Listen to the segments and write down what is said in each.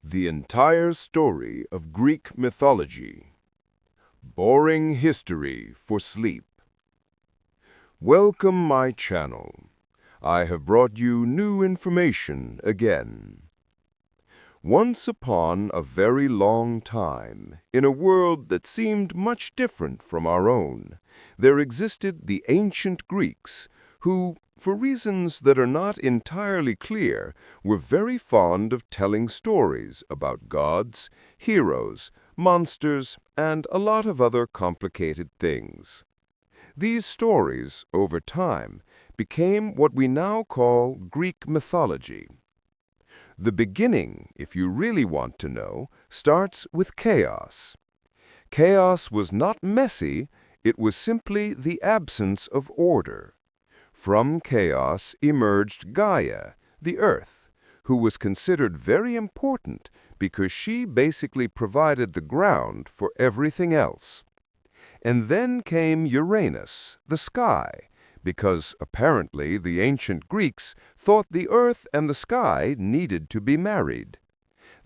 The entire story of Greek mythology. Boring history for sleep. Welcome my channel. I have brought you new information again. Once upon a very long time, in a world that seemed much different from our own, there existed the ancient Greeks, who, for reasons that are not entirely clear, were very fond of telling stories about gods, heroes, monsters, and a lot of other complicated things. These stories, over time, became what we now call Greek mythology. The beginning, if you really want to know, starts with chaos. Chaos was not messy, it was simply the absence of order. From chaos emerged Gaia, the earth, who was considered very important because she basically provided the ground for everything else. And then came Uranus, the sky, because apparently the ancient Greeks thought the earth and the sky needed to be married.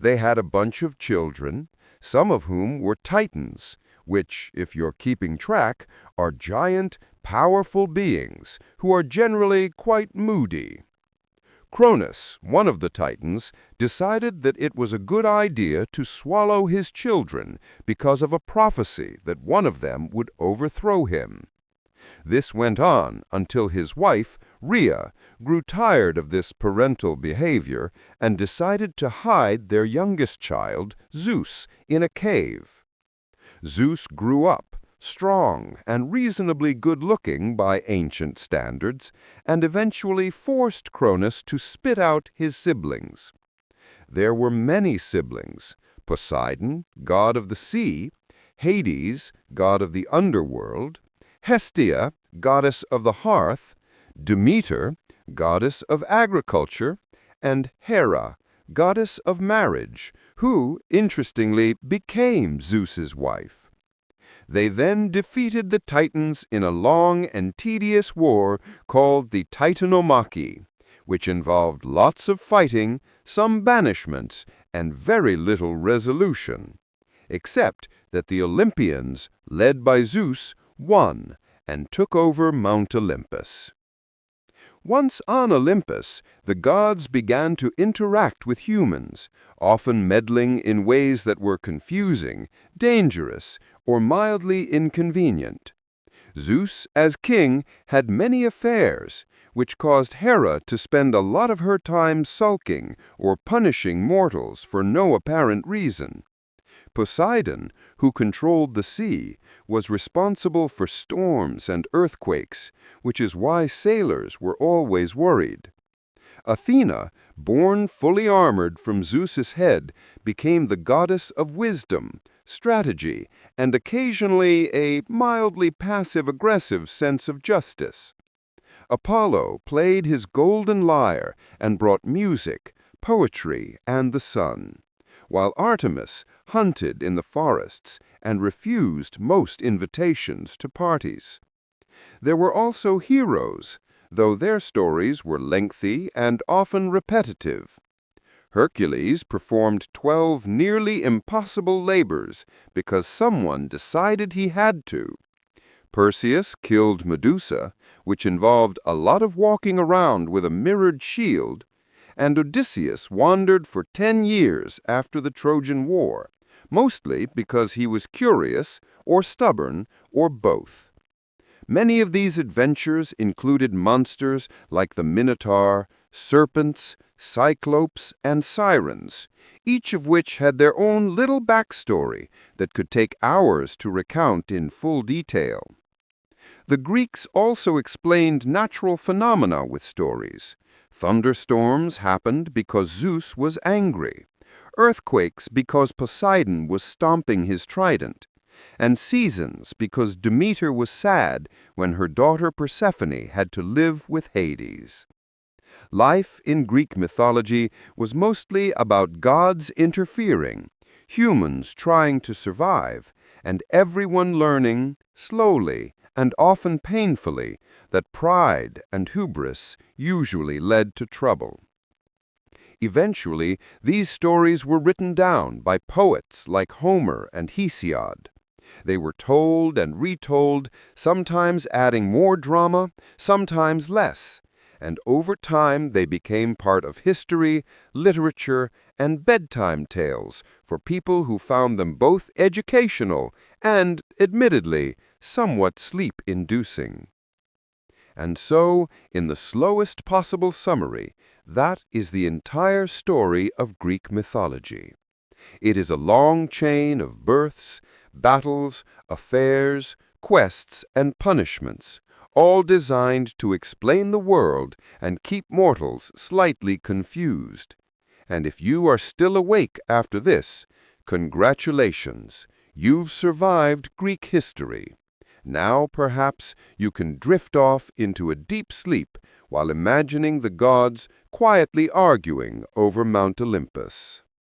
They had a bunch of children, some of whom were Titans, which, if you're keeping track, are giant, powerful beings who are generally quite moody. Cronus, one of the Titans, decided that it was a good idea to swallow his children because of a prophecy that one of them would overthrow him. This went on until his wife, Rhea, grew tired of this parental behavior and decided to hide their youngest child, Zeus, in a cave. Zeus grew up, strong and reasonably good-looking by ancient standards, and eventually forced Cronus to spit out his siblings. There were many siblings: Poseidon, god of the sea; Hades, god of the underworld; Hestia, goddess of the hearth; Demeter, goddess of agriculture; and Hera, goddess of marriage, who, interestingly, became Zeus's wife. They then defeated the Titans in a long and tedious war called the Titanomachy, which involved lots of fighting, some banishments, and very little resolution, except that the Olympians, led by Zeus, won and took over Mount Olympus. Once on Olympus, the gods began to interact with humans, often meddling in ways that were confusing, dangerous, or mildly inconvenient. Zeus, as king, had many affairs, which caused Hera to spend a lot of her time sulking or punishing mortals for no apparent reason. Poseidon, who controlled the sea, was responsible for storms and earthquakes, which is why sailors were always worried. Athena, born fully armored from Zeus's head, became the goddess of wisdom, strategy, and occasionally a mildly passive-aggressive sense of justice. Apollo played his golden lyre and brought music, poetry, and the sun, while Artemis hunted in the forests and refused most invitations to parties. There were also heroes, though their stories were lengthy and often repetitive. Hercules performed 12 nearly impossible labors because someone decided he had to. Perseus killed Medusa, which involved a lot of walking around with a mirrored shield, and Odysseus wandered for 10 years after the Trojan War, mostly because he was curious or stubborn or both. Many of these adventures included monsters like the Minotaur, serpents, cyclopes, and sirens, each of which had their own little backstory that could take hours to recount in full detail. The Greeks also explained natural phenomena with stories. Thunderstorms happened because Zeus was angry, earthquakes because Poseidon was stomping his trident, and seasons because Demeter was sad when her daughter Persephone had to live with Hades. Life in Greek mythology was mostly about gods interfering, humans trying to survive, and everyone learning, slowly and often painfully, that pride and hubris usually led to trouble. Eventually, these stories were written down by poets like Homer and Hesiod. They were told and retold, sometimes adding more drama, sometimes less, and over time they became part of history, literature, and bedtime tales for people who found them both educational and, admittedly, somewhat sleep-inducing. And so, in the slowest possible summary, that is the entire story of Greek mythology. It is a long chain of births, battles, affairs, quests, and punishments, all designed to explain the world and keep mortals slightly confused. And if you are still awake after this, congratulations, you've survived Greek history. Now, perhaps, you can drift off into a deep sleep while imagining the gods quietly arguing over Mount Olympus.